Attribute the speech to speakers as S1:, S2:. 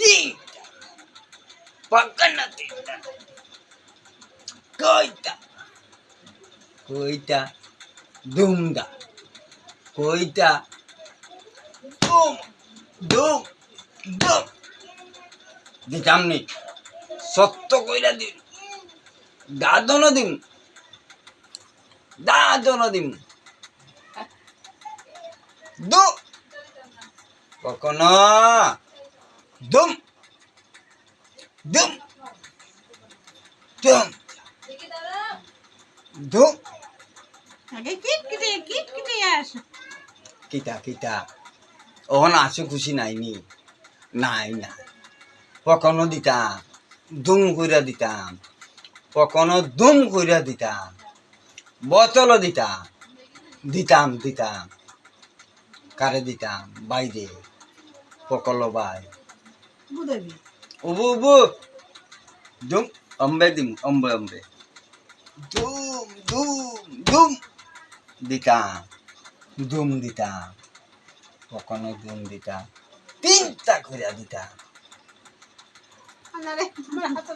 S1: তিনটা পাকা না তিনটা কয়টা কয়টা দুমদা কয়টা দুম দুম দুম দিতাম নি সত্য কইরা দিন দাদন দিম দু কখনো দুম দুম দুম দুম
S2: আগে কিট আসো
S1: কিতা কিতা ওহন আসু খুশি নাইনি নাই না কখনো দিতাম দুম কইরা দিতাম কখনো দুম কইরা দিতাম বোতল দিতাম দিতাম দিতাম কারে দিতাম বাইরে পকল বাই
S2: বুঝাবি
S1: উবু উবু দুম অম্বে দিম অম্বে অম্বে দুম দুম দুম দিতাম দুম দিতাম কখনো দুম দিতাম তিনটা কইরা দিতাম
S2: আনারে হাতে